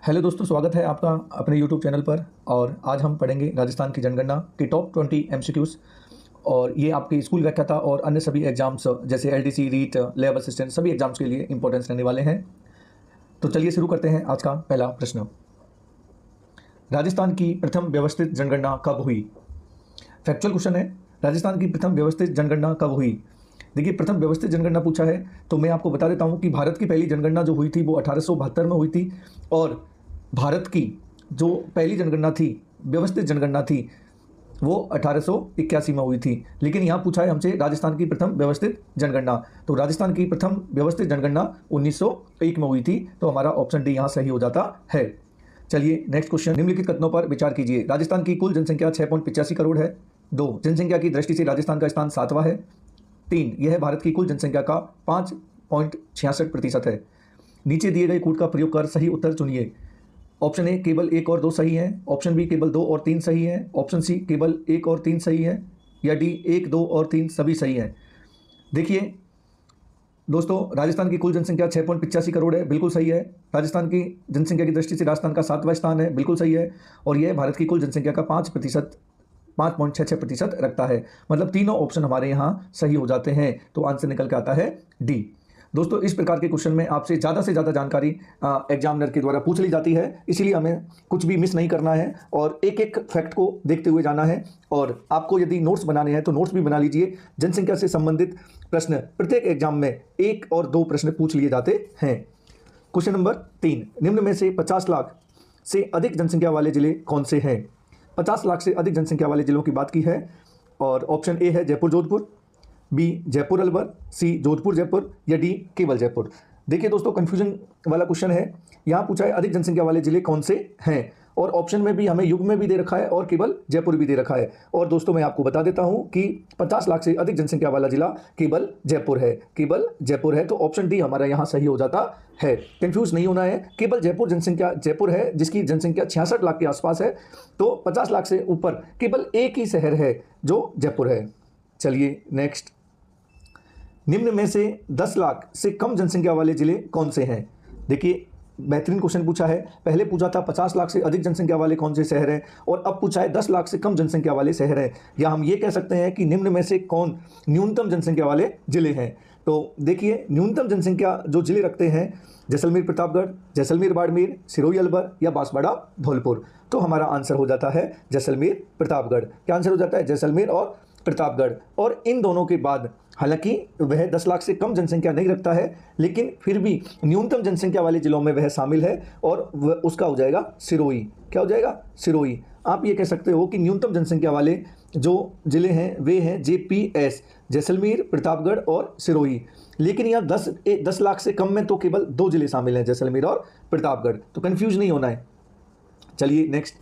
Hello दोस्तों, स्वागत है आपका अपने यूट्यूब चैनल पर। और आज हम पढ़ेंगे राजस्थान की जनगणना के टॉप 20 एमसीक्यूज़। और ये आपके स्कूल व्याख्याता और अन्य सभी एग्जाम्स जैसे एलडीसी, रीट, लैब असिस्टेंट सभी एग्जाम्स के लिए इंपॉर्टेंस रहने वाले हैं। तो चलिए शुरू करते हैं। आज का पहला प्रश्न, राजस्थान की प्रथम व्यवस्थित जनगणना कब हुई? फैक्चुअल क्वेश्चन है। राजस्थान की प्रथम व्यवस्थित जनगणना कब हुई? देखिए, प्रथम व्यवस्थित जनगणना पूछा है तो मैं आपको बता देता हूं कि भारत की पहली जनगणना जो हुई थी वो 1872 में हुई थी। और भारत की जो पहली जनगणना थी, व्यवस्थित जनगणना थी, वो 1881 में हुई थी। लेकिन यहाँ पूछा है हमसे राजस्थान की प्रथम व्यवस्थित जनगणना, तो राजस्थान की प्रथम व्यवस्थित जनगणना 1901 में हुई थी। तो हमारा ऑप्शन डी यहाँ सही हो जाता है। चलिए नेक्स्ट क्वेश्चन, निम्नलिखित कथनों पर विचार कीजिए। राजस्थान की कुल जनसंख्या 6.85 करोड़ है। 2, जनसंख्या की दृष्टि से राजस्थान का स्थान 7वां है। 3, यह भारत की कुल जनसंख्या का 5.66% है। नीचे दिए गए कूट का प्रयोग कर सही उत्तर चुनिए। ऑप्शन ए केवल 1 और 2 सही है, ऑप्शन बी केवल 2 और 3 सही है, ऑप्शन सी केवल 1 और 3 सही है, या डी 1, 2 और 3 सभी सही हैं। देखिए दोस्तों, राजस्थान की कुल जनसंख्या 6.85 करोड़ है, बिल्कुल सही है। राजस्थान की जनसंख्या की दृष्टि से राजस्थान का 7वां स्थान है, बिल्कुल सही है। और यह भारत की कुल जनसंख्या का 5.66% रखता है। मतलब तीनों ऑप्शन हमारे यहाँ सही हो जाते हैं। तो आंसर निकल के आता है डी। दोस्तों, इस प्रकार के क्वेश्चन में आपसे ज़्यादा जानकारी एग्जामिनर के द्वारा पूछ ली जाती है, इसीलिए हमें कुछ भी मिस नहीं करना है और एक एक फैक्ट को देखते हुए जाना है। और आपको यदि नोट्स बनाने हैं तो नोट्स भी बना लीजिए। जनसंख्या से संबंधित प्रश्न प्रत्येक एग्जाम में 1 और 2 प्रश्न पूछ लिए जाते हैं। क्वेश्चन नंबर 3, निम्न में से 50 लाख से अधिक जनसंख्या वाले जिले कौन से हैं? 50 लाख से अधिक जनसंख्या वाले जिलों की बात की है। और ऑप्शन ए है जयपुर जोधपुर, बी जयपुर अलवर, सी जोधपुर जयपुर, या डी केवल जयपुर। देखिए दोस्तों, कंफ्यूजन वाला क्वेश्चन है। यहाँ पूछा है अधिक जनसंख्या वाले जिले कौन से हैं, और ऑप्शन में भी हमें युग में भी दे रखा है और केवल जयपुर भी दे रखा है। और दोस्तों, मैं आपको बता देता हूँ कि 50 लाख से अधिक जनसंख्या वाला जिला केवल जयपुर है, केवल जयपुर है। तो ऑप्शन डी हमारा यहाँ सही हो जाता है। कंफ्यूज नहीं होना है, केवल जयपुर जनसंख्या जयपुर है जिसकी जनसंख्या 66 लाख के आसपास है। तो 50 लाख से ऊपर केवल एक ही शहर है जो जयपुर है। चलिए नेक्स्ट, निम्न में से 10 लाख से कम जनसंख्या वाले जिले कौन से हैं? देखिए, बेहतरीन क्वेश्चन पूछा है। पहले पूछा था 50 लाख से अधिक जनसंख्या वाले कौन से शहर हैं, और अब पूछा है 10 लाख से कम जनसंख्या वाले शहर हैं। या हम ये कह सकते हैं कि निम्न में से कौन न्यूनतम जनसंख्या वाले जिले हैं। तो देखिए, न्यूनतम जनसंख्या जो जिले रखते हैं, जैसलमेर प्रतापगढ़, जैसलमेर बाड़मेर, सिरोही अलवर या बांसवाड़ा धौलपुर। तो हमारा आंसर हो जाता है जैसलमेर प्रतापगढ़। क्या आंसर हो जाता है? जैसलमेर और प्रतापगढ़। और इन दोनों के बाद, हालांकि वह 10 लाख से कम जनसंख्या नहीं रखता है, लेकिन फिर भी न्यूनतम जनसंख्या वाले जिलों में वह शामिल है, और वह उसका हो जाएगा सिरोही। क्या हो जाएगा? सिरोही। आप ये कह सकते हो कि न्यूनतम जनसंख्या वाले जो जिले हैं वे हैं जेपीएस, जैसलमेर, प्रतापगढ़ और सिरोही। लेकिन यहाँ 10 लाख से कम में तो केवल 2 जिले शामिल हैं, जैसलमेर और प्रतापगढ़। तो कन्फ्यूज नहीं होना है। चलिए नेक्स्ट,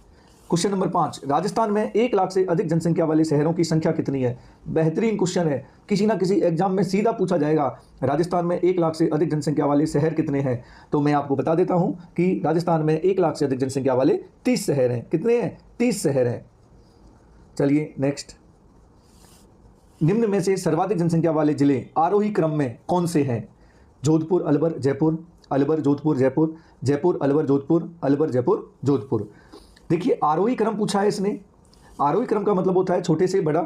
क्वेश्चन नंबर 5, राजस्थान में 1 लाख से अधिक जनसंख्या वाले शहरों की संख्या कितनी है? बेहतरीन क्वेश्चन है, किसी ना किसी एग्जाम में सीधा पूछा जाएगा राजस्थान में 1 लाख से अधिक जनसंख्या वाले शहर कितने हैं। तो मैं आपको बता देता हूं कि राजस्थान में 1 लाख से अधिक जनसंख्या वाले 30 शहर हैं। कितने हैं? 30 शहर हैं। चलिए नेक्स्ट, निम्न में से सर्वाधिक जनसंख्या वाले जिले आरोही क्रम में कौन से हैं? जोधपुर अलवर जयपुर, अलवर जोधपुर जयपुर, जयपुर अलवर जोधपुर, अलवर जयपुर जोधपुर। देखिए, आरोही क्रम पूछा है इसने। आरोही क्रम का मतलब होता है छोटे से बड़ा।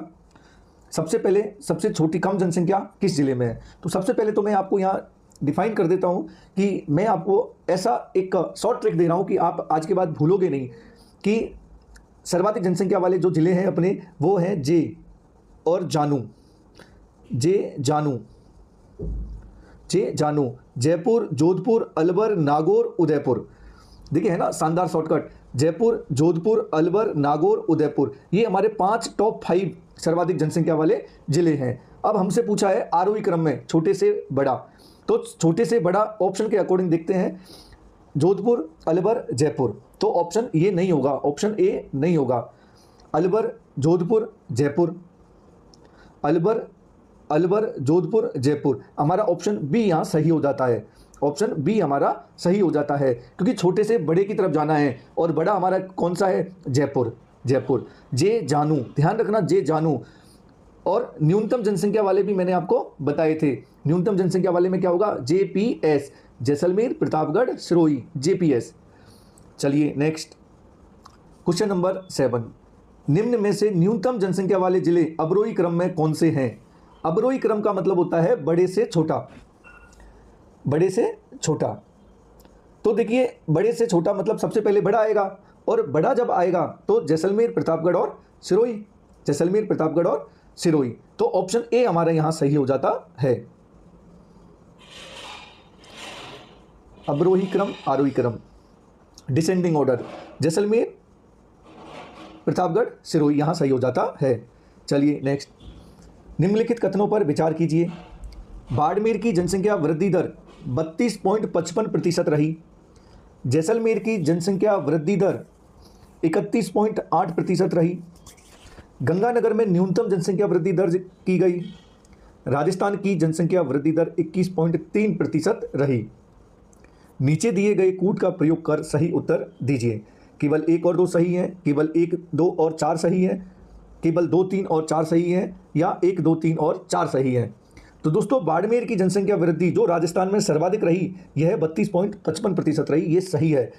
सबसे पहले सबसे छोटी कम जनसंख्या किस जिले में है? तो सबसे पहले तो मैं आपको यहाँ डिफाइन कर देता हूँ कि मैं आपको ऐसा एक शॉर्ट ट्रिक दे रहा हूँ कि आप आज के बाद भूलोगे नहीं कि सर्वाधिक जनसंख्या वाले जो जिले हैं अपने, वो हैं जे और जानू। जे जानू, जे जानू, जयपुर, जोधपुर, अलवर, नागौर, उदयपुर। देखिए, है ना शानदार शॉर्टकट। जयपुर, जोधपुर, अलवर, नागौर, उदयपुर, ये हमारे 5 टॉप 5 सर्वाधिक जनसंख्या वाले जिले हैं। अब हमसे पूछा है आरोही क्रम में छोटे से बड़ा। तो छोटे से बड़ा ऑप्शन के अकॉर्डिंग देखते हैं, जोधपुर, अलवर, जयपुर। तो ऑप्शन ये नहीं होगा, ऑप्शन ए नहीं होगा। अलवर, जोधपुर, जयपुर, अलवर, जोधपुर, जयपुर। हमारा ऑप्शन बी यहाँ सही हो जाता है। ऑप्शन बी हमारा सही हो जाता है, क्योंकि छोटे से बड़े की तरफ जाना है, और बड़ा हमारा कौन सा है? जयपुर। जयपुर, जे जानू, ध्यान रखना, जे जानू। और न्यूनतम जनसंख्या वाले भी मैंने आपको बताए थे। न्यूनतम जनसंख्या वाले में क्या होगा? JPS, Jaisalmer, Pratapgarh, Sirohi, JPS. चलिए नेक्स्ट, क्वेश्चन नंबर 7, निम्न में से न्यूनतम जनसंख्या वाले जिले अवरोही क्रम में कौन से हैं? अवरोही क्रम का मतलब होता है बड़े से छोटा, बड़े से छोटा। तो देखिए बड़े से छोटा मतलब सबसे पहले बड़ा आएगा, और बड़ा जब आएगा तो जैसलमेर, प्रतापगढ़ और सिरोही, जैसलमेर, प्रतापगढ़ और सिरोही। तो ऑप्शन ए हमारा यहां सही हो जाता है। अवरोही क्रम, आरोही क्रम, डिसेंडिंग ऑर्डर, जैसलमेर, प्रतापगढ़, सिरोही यहां सही हो जाता है। चलिए नेक्स्ट, निम्नलिखित कथनों पर विचार कीजिए। बाड़मेर की जनसंख्या वृद्धि दर 32.55% रही, जैसलमेर की जनसंख्या वृद्धि दर 31.8% रही, गंगानगर में न्यूनतम जनसंख्या वृद्धि दर्ज की गई, राजस्थान की जनसंख्या वृद्धि दर 21.3% रही। नीचे दिए गए कूट का प्रयोग कर सही उत्तर दीजिए। केवल 1 और 2 सही है, केवल 1, 2 और 4 सही है, केवल 2, 3 और 4 सही है, या 1, 2, 3 और 4 सही है। तो दोस्तों बाड़मेर की जनसंख्या वृद्धि जो राजस्थान में सर्वाधिक रही, यह 32.55% रही, ये सही है।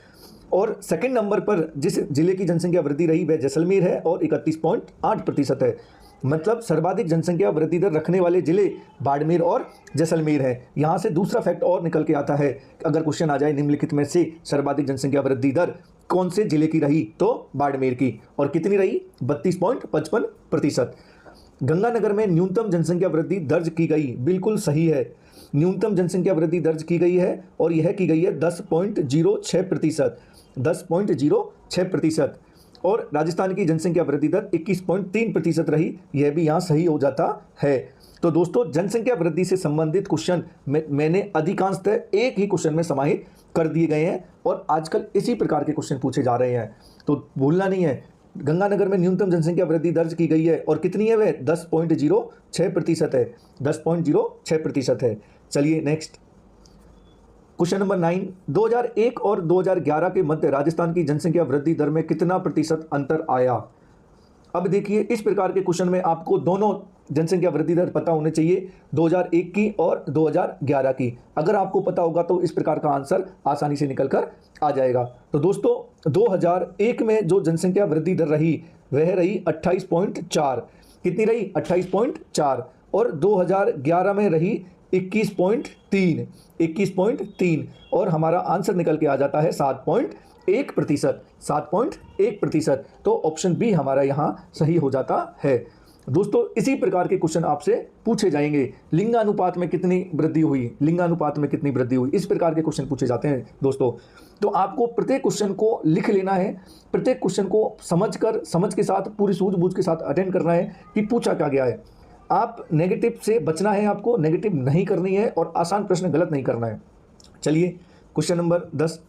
और सेकंड नंबर पर जिस जिले की जनसंख्या वृद्धि रही वह जैसलमेर है और 31.8% है। मतलब सर्वाधिक जनसंख्या वृद्धि दर रखने वाले जिले बाड़मेर और जैसलमेर है। यहाँ से दूसरा फैक्ट और निकल के आता है, अगर क्वेश्चन आ जाए निम्नलिखित में से सर्वाधिक जनसंख्या वृद्धि दर कौन से जिले की रही, तो बाड़मेर की। और कितनी रही? 32.55%। गंगानगर में न्यूनतम जनसंख्या वृद्धि दर्ज की गई, बिल्कुल सही है। न्यूनतम जनसंख्या वृद्धि दर्ज की गई है और यह की गई है 10.06%, 10.06%। और राजस्थान की जनसंख्या वृद्धि दर 21.3% रही, यह भी यहाँ सही हो जाता है। तो दोस्तों जनसंख्या वृद्धि से संबंधित क्वेश्चन मैंने अधिकांशतः एक ही क्वेश्चन में समाहित कर दिए गए हैं और आजकल इसी प्रकार के क्वेश्चन पूछे जा रहे हैं, तो भूलना नहीं है। गंगानगर में न्यूनतम जनसंख्या वृद्धि दर्ज की गई है और कितनी है वह? 10.06% है, 10.06% है। चलिए नेक्स्ट, क्वेश्चन नंबर 9, 2001 और 2011 के मध्य राजस्थान की जनसंख्या वृद्धि दर में कितना प्रतिशत अंतर आया? अब देखिए इस प्रकार के क्वेश्चन में आपको दोनों जनसंख्या वृद्धि दर पता होने चाहिए, 2001 की और 2011 की। अगर आपको पता होगा तो इस प्रकार का आंसर आसानी से निकल कर आ जाएगा। तो दोस्तों 2001 में जो जनसंख्या वृद्धि दर रही वह रही 28.4, कितनी रही? 28.4। और 2011 में रही 21.3, 21.3। और हमारा आंसर निकल के आ जाता है 7.1%, 7.1%। तो ऑप्शन बी हमारा यहाँ सही हो जाता है। दोस्तों इसी प्रकार के क्वेश्चन आपसे पूछे जाएंगे। लिंगानुपात में कितनी वृद्धि हुई, लिंगानुपात में कितनी वृद्धि हुई, इस प्रकार के क्वेश्चन पूछे जाते हैं दोस्तों। तो आपको प्रत्येक क्वेश्चन को लिख लेना है, प्रत्येक क्वेश्चन को समझ के साथ, पूरी सूझबूझ के साथ अटेंड करना है कि पूछा क्या गया है। आप नेगेटिव से बचना है, आपको नेगेटिव नहीं करनी है और आसान प्रश्न गलत नहीं करना है। चलिए क्वेश्चन नंबर 10,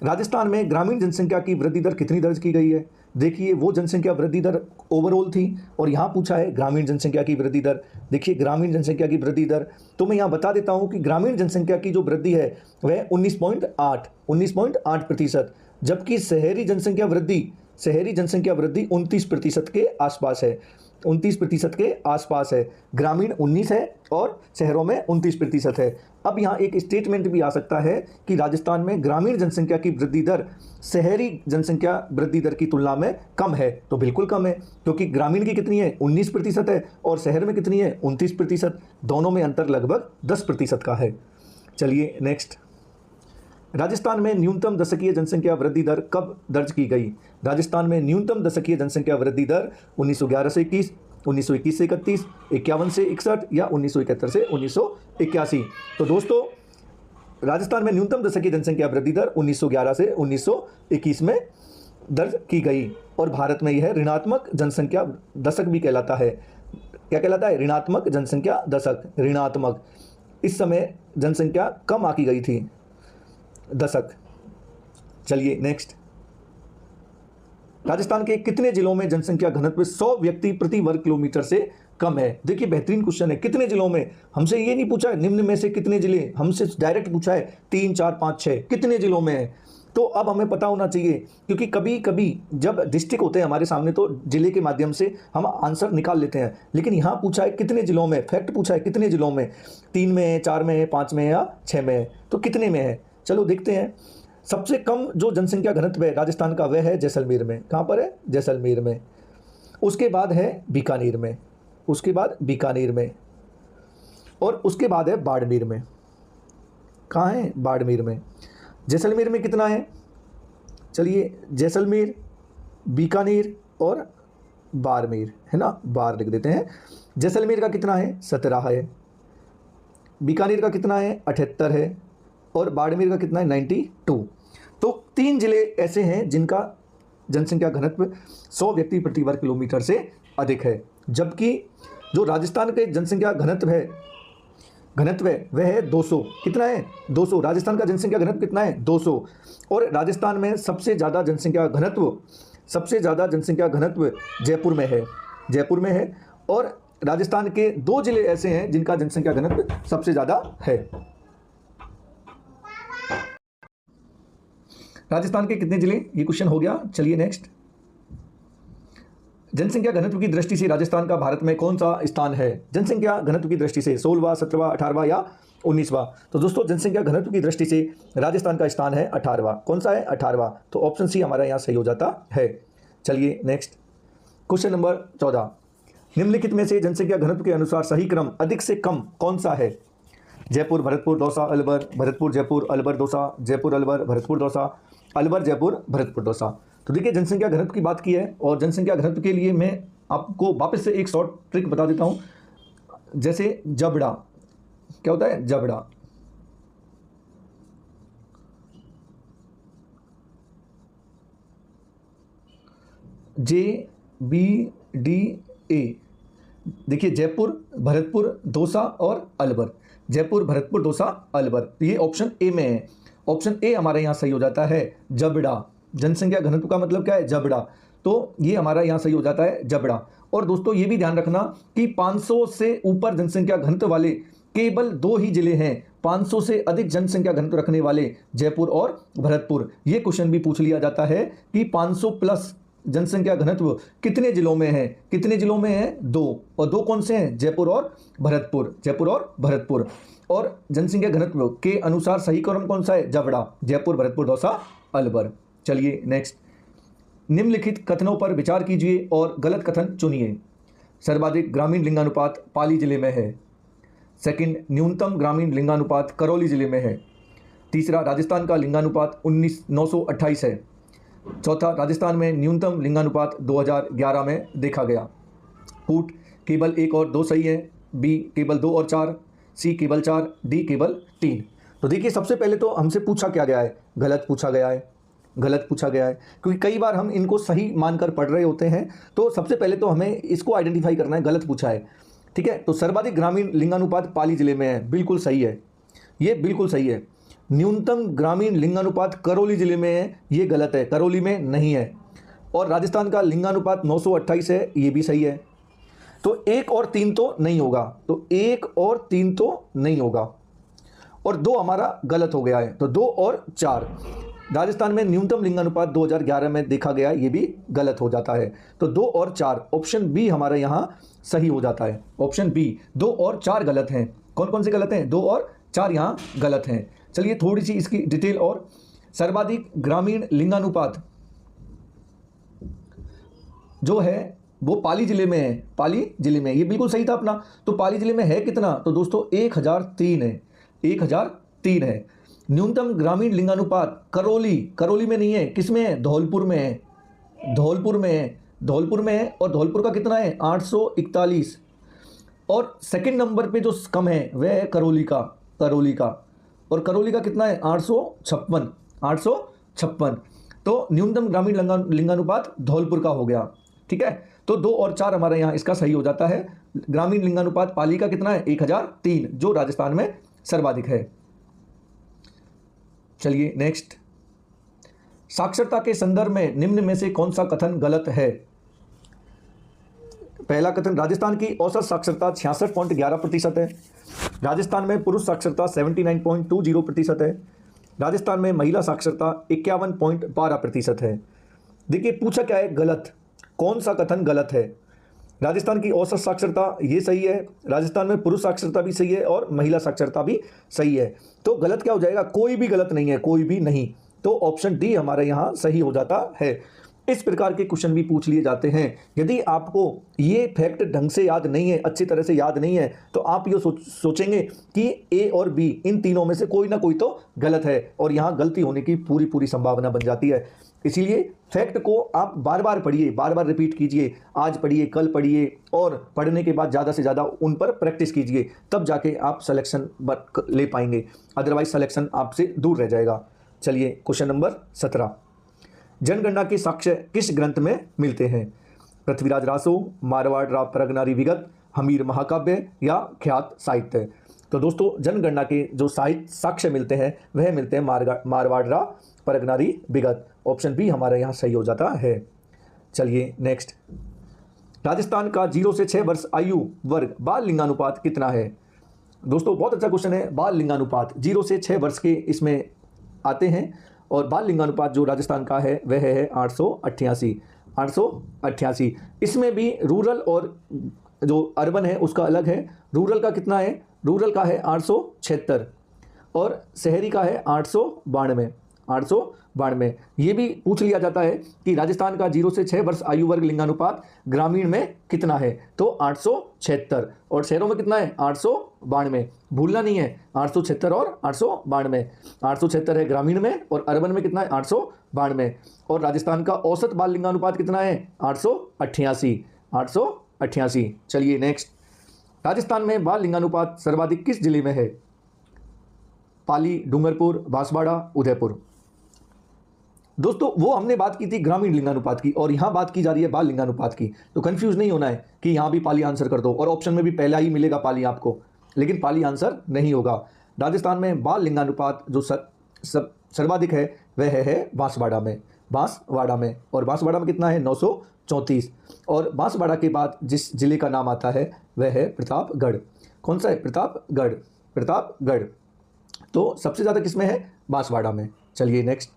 राजस्थान में ग्रामीण जनसंख्या की वृद्धि दर कितनी दर्ज की गई है? देखिए वो जनसंख्या वृद्धि दर ओवरऑल थी और यहाँ पूछा है ग्रामीण जनसंख्या की वृद्धि दर। देखिए ग्रामीण जनसंख्या की वृद्धि दर तो मैं यहाँ बता देता हूँ कि ग्रामीण जनसंख्या की जो वृद्धि है वह 19.8%, जबकि शहरी जनसंख्या वृद्धि 29% के आसपास है, 29% के आसपास है। ग्रामीण 19 है और शहरों में 29% है। अब यहाँ एक स्टेटमेंट भी आ सकता है कि राजस्थान में ग्रामीण जनसंख्या की वृद्धि दर शहरी जनसंख्या वृद्धि दर की तुलना में कम है। तो बिल्कुल कम है, क्योंकि ग्रामीण की कितनी है? 19% है और शहर में कितनी है? 29%। दोनों में अंतर लगभग 10% का है। चलिए नेक्स्ट, राजस्थान में न्यूनतम दशकीय जनसंख्या वृद्धि दर कब दर्ज की गई? राजस्थान में न्यूनतम दशकीय जनसंख्या वृद्धि दर 1911 से 21, 1921 से 31, 51 से 61 या 1971 से 1981। तो दोस्तों राजस्थान में न्यूनतम दशकीय जनसंख्या वृद्धि दर 1911 से 1921 में दर्ज की गई और भारत में यह ऋणात्मक जनसंख्या दशक भी कहलाता है। क्या कहलाता है? ऋणात्मक जनसंख्या दशक, ऋणात्मक। इस समय जनसंख्या कम आकी गई थी, दशक। चलिए नेक्स्ट, राजस्थान के कितने जिलों में जनसंख्या घनत्व 100 व्यक्ति प्रति वर्ग किलोमीटर से कम है? देखिए बेहतरीन क्वेश्चन है, कितने जिलों में? हमसे ये नहीं पूछा है निम्न में से कितने जिले, हमसे डायरेक्ट पूछा है 3, 4, 5, 6 कितने जिलों में है। तो अब हमें पता होना चाहिए, क्योंकि कभी कभी जब डिस्ट्रिक्ट होते हैं हमारे सामने तो जिले के माध्यम से हम आंसर निकाल लेते हैं, लेकिन यहाँ पूछा है कितने जिलों में, फैक्ट पूछा है कितने जिलों में, 3 में है, 4 में है, 5 में है या 6 में है, तो कितने में है? चलो देखते हैं। सबसे कम जो जनसंख्या घनत्व है राजस्थान का वह है जैसलमेर में। कहाँ पर है? जैसलमेर में। उसके बाद है बीकानेर में, उसके बाद बीकानेर में, और उसके बाद है बाड़मेर में। कहाँ है? बाड़मेर में। जैसलमेर में कितना है? चलिए, जैसलमेर, बीकानेर और बाड़मेर, है ना, बार लिख देते हैं। जैसलमेर का कितना है? 17 है। बीकानेर का कितना है? 78 है। और बाड़मेर का कितना है? 92। तो 3 जिले ऐसे हैं जिनका जनसंख्या घनत्व 100 व्यक्ति प्रति वर्ग किलोमीटर से अधिक है। जबकि जो राजस्थान के जनसंख्या घनत्व है वह है 200। कितना है? 200। राजस्थान का जनसंख्या घनत्व कितना है? 200। और राजस्थान में सबसे ज़्यादा जनसंख्या घनत्व जयपुर में है, जयपुर में है। और राजस्थान के 2 जिले ऐसे हैं जिनका जनसंख्या घनत्व सबसे ज़्यादा है। राजस्थान के कितने जिले? ये क्वेश्चन हो गया। चलिए नेक्स्ट। जनसंख्या घनत्व की दृष्टि से राजस्थान का भारत में कौन सा स्थान है? जनसंख्या घनत्व की दृष्टि से 16वां, 17वां, 18वां या 19वां? तो दोस्तों जनसंख्या घनत्व की दृष्टि से राजस्थान का स्थान है 18वां। कौन सा है? 18वां। तो ऑप्शन सी हमारा यहाँ सही हो जाता है। चलिए नेक्स्ट, क्वेश्चन नंबर 14। निम्नलिखित में से जनसंख्या घनत्व के अनुसार सही क्रम अधिक से कम कौन सा है? जयपुर, भरतपुर, दौसा, अलवर, भरतपुर, जयपुर, अलवर, दौसा, जयपुर, अलवर, भरतपुर, दौसा, अलवर, जयपुर, भरतपुर, दौसा। तो देखिए, जनसंख्या घनत्व की बात की है, और जनसंख्या घनत्व के लिए मैं आपको वापस से एक शॉर्ट ट्रिक बता देता हूँ। जैसे जबड़ा, क्या होता है? जबड़ा। JBDA। देखिए, जयपुर, भरतपुर, दौसा और अलवर। जयपुर, भरतपुर, दौसा, अलवर। ये ऑप्शन ए में है। ऑप्शन ए हमारे यहाँ सही हो जाता है, जबड़ा। जनसंख्या घनत्व का मतलब क्या है? जबड़ा। तो ये हमारा यहाँ सही हो जाता है, जबड़ा। और दोस्तों ये भी ध्यान रखना कि 500 से ऊपर जनसंख्या घनत्व वाले केवल 2 ही जिले हैं। 500 से अधिक जनसंख्या घनत्व रखने वाले जयपुर और भरतपुर। ये क्वेश्चन भी पूछ लिया जाता है कि 500 प्लस जनसंख्या घनत्व कितने जिलों में है? कितने जिलों में है? 2। और 2 कौन से हैं? जयपुर और भरतपुर, जयपुर और भरतपुर। और जनसंख्या घनत्व के अनुसार सही क्रम कौन सा है? जबड़ा। जयपुर, भरतपुर, दौसा, अलवर। चलिए नेक्स्ट। निम्नलिखित कथनों पर विचार कीजिए और गलत कथन चुनिए। सर्वाधिक ग्रामीण लिंगानुपात पाली जिले में है। सेकंड, न्यूनतम ग्रामीण लिंगानुपात करौली जिले में है। तीसरा, राजस्थान का लिंगानुपात 928 है। चौथा, राजस्थान में न्यूनतम लिंगानुपात 2011 में देखा गया। कूट केवल 1 और 2 सही है। बी केवल 2 और 4। सी केवल 4। डी केवल 3। तो देखिए, सबसे पहले तो हमसे पूछा क्या गया है? गलत पूछा गया है, गलत पूछा गया है। क्योंकि कई बार हम इनको सही मानकर पढ़ रहे होते हैं। तो सबसे पहले तो हमें इसको आइडेंटिफाई करना है, गलत पूछा है। ठीक है, तो सर्वाधिक ग्रामीण लिंगानुपात पाली जिले में है, बिल्कुल सही है, ये बिल्कुल सही है। न्यूनतम ग्रामीण लिंगानुपात करौली जिले में है, ये गलत है, करौली में नहीं है। और राजस्थान का लिंगानुपात 928 है, ये भी सही है। तो 1 और 3 तो नहीं होगा, तो 1 और 3 तो नहीं होगा। और 2 हमारा गलत हो गया है, तो 2 और 4। राजस्थान में न्यूनतम लिंगानुपात 2011 में देखा गया, ये भी गलत हो जाता है। तो 2 और 4, ऑप्शन बी हमारे यहाँ सही हो जाता है। ऑप्शन बी, 2 और 4 गलत हैं। कौन कौन से गलत हैं? 2 और 4 यहाँ गलत हैं। चलिए थोड़ी सी इसकी डिटेल और। सर्वाधिक ग्रामीण लिंगानुपात जो है वो पाली जिले में है, पाली जिले में, ये बिल्कुल सही था अपना। तो पाली जिले में है कितना? तो दोस्तों 1003 है, 1003 है। न्यूनतम ग्रामीण लिंगानुपात करौली, करौली में नहीं है, किस में है? धौलपुर में है, धौलपुर में है, धौलपुर में है। और धौलपुर का कितना है? 841। और सेकंड नंबर पे जो कम है वह है करौली का, करौली का। और करौली का कितना है? 856, 856। तो न्यूनतम ग्रामीण लिंगानुपात धौलपुर का हो गया। ठीक है, तो 2 और 4 हमारे यहाँ इसका सही हो जाता है। ग्रामीण लिंगानुपात पाली का कितना है? 1003, जो राजस्थान में सर्वाधिक है। चलिए नेक्स्ट। साक्षरता के संदर्भ में निम्न में से कौन सा कथन गलत है? पहला कथन, राजस्थान की औसत साक्षरता 66.11% है। राजस्थान में पुरुष साक्षरता 79.20% है। राजस्थान में महिला साक्षरता 51.12% है। देखिए पूछा क्या है? गलत। कौन सा कथन गलत है? राजस्थान की औसत साक्षरता ये सही है, राजस्थान में पुरुष साक्षरता भी सही है और महिला साक्षरता भी सही है। तो गलत क्या हो जाएगा? कोई भी गलत नहीं है, कोई भी नहीं। तो ऑप्शन डी हमारा यहाँ सही हो जाता है। इस प्रकार के क्वेश्चन भी पूछ लिए जाते हैं। यदि आपको ये फैक्ट ढंग से याद नहीं है, अच्छी तरह से याद नहीं है, तो आप ये सोचेंगे कि ए और बी इन तीनों में से कोई ना कोई तो गलत है, और यहाँ गलती होने की पूरी पूरी संभावना बन जाती है। इसीलिए फैक्ट को आप बार बार पढ़िए, बार बार रिपीट कीजिए, आज पढ़िए, कल पढ़िए, और पढ़ने के बाद ज़्यादा से ज़्यादा उन पर प्रैक्टिस कीजिए, तब जाके आप सिलेक्शन ले पाएंगे, अदरवाइज सिलेक्शन आपसे दूर रह जाएगा। चलिए क्वेश्चन नंबर 17, जनगणना के साक्ष्य किस ग्रंथ में मिलते हैं? पृथ्वीराज रासो, मारवाड़ परगनारी विगत, हमीर महाकाव्य या ख्यात साहित्य? तो दोस्तों जनगणना के जो साक्ष्य मिलते हैं वह मिलते हैं मारवाड़ परगनारी विगत। ऑप्शन बी हमारा यहाँ सही हो जाता है। चलिए नेक्स्ट, राजस्थान का 0 से 6 वर्ष आयु वर्ग बाल लिंगानुपात कितना है? दोस्तों बहुत अच्छा क्वेश्चन है। बाल लिंगानुपात 0 से 6 वर्ष के इसमें आते हैं, और बाल लिंगानुपात जो राजस्थान का है वह है 888। इसमें भी रूरल और जो अर्बन है उसका अलग है। रूरल का कितना है? रूरल का है 876 और शहरी का है 892। ये भी पूछ लिया जाता है कि राजस्थान का 0 से 6 वर्ष आयु वर्ग लिंगानुपात ग्रामीण में कितना है? तो 876, और शहरों में कितना है? 892। भूलना नहीं है, 876 और 892। 876 है ग्रामीण में, और अर्बन में कितना है? 892। और राजस्थान का औसत बाल लिंगानुपात कितना है? 888। चलिए नेक्स्ट, राजस्थान में बाल लिंगानुपात सर्वाधिक किस जिले में है? पाली, डूंगरपुर, बांसवाड़ा, उदयपुर? दोस्तों वो हमने बात की थी ग्रामीण लिंगानुपात की, और यहाँ बात की जा रही है बाल लिंगानुपात की, तो कंफ्यूज नहीं होना है कि यहाँ भी पाली आंसर कर दो, और ऑप्शन में भी पहला ही मिलेगा पाली आपको, लेकिन पाली आंसर नहीं होगा। राजस्थान में बाल लिंगानुपात जो सर्वाधिक है वह है बांसवाड़ा में। और बांसवाड़ा में कितना है? 934। और बांसवाड़ा के बाद जिस जिले का नाम आता है वह है प्रतापगढ़। कौन सा है? प्रतापगढ़। तो सबसे ज़्यादा किसमें है? बांसवाड़ा में। चलिए नेक्स्ट,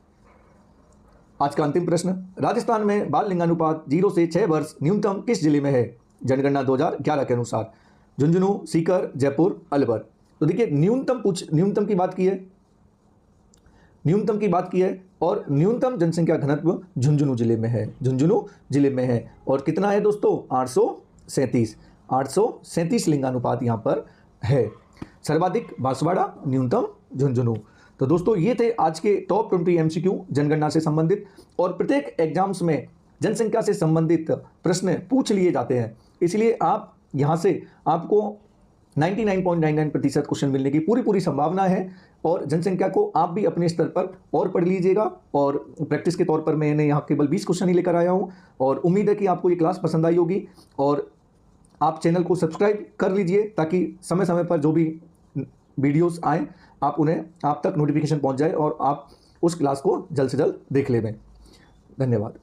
आज का अंतिम प्रश्न, राजस्थान में बाल लिंगानुपात 0 से 6 वर्ष न्यूनतम किस जिले में है जनगणना 2011 के अनुसार? झुंझुनू, सीकर, जयपुर, अलवर? तो देखिए न्यूनतम की बात की है, और न्यूनतम जनसंख्या घनत्व झुंझुनू जिले में है। और कितना है दोस्तों? 837 लिंगानुपात यहाँ पर है। सर्वाधिक बांसवाड़ा, न्यूनतम झुंझुनू। तो दोस्तों ये थे आज के टॉप 20 MCQ जनगणना से संबंधित, और प्रत्येक एग्जाम्स में जनसंख्या से संबंधित प्रश्न पूछ लिए जाते हैं, इसलिए आप यहाँ से आपको 99.99% क्वेश्चन मिलने की पूरी संभावना है। और जनसंख्या को आप भी अपने स्तर पर और पढ़ लीजिएगा, और प्रैक्टिस के तौर पर मैंने यहाँ केवल 20 क्वेश्चन ही लेकर आया हूँ, और उम्मीद है कि आपको ये क्लास पसंद आई होगी। और आप चैनल को सब्सक्राइब कर लीजिए ताकि समय समय पर जो भी वीडियोस आएँ आप तक नोटिफिकेशन पहुंच जाए और आप उस क्लास को जल्द से जल्द देख लें। धन्यवाद।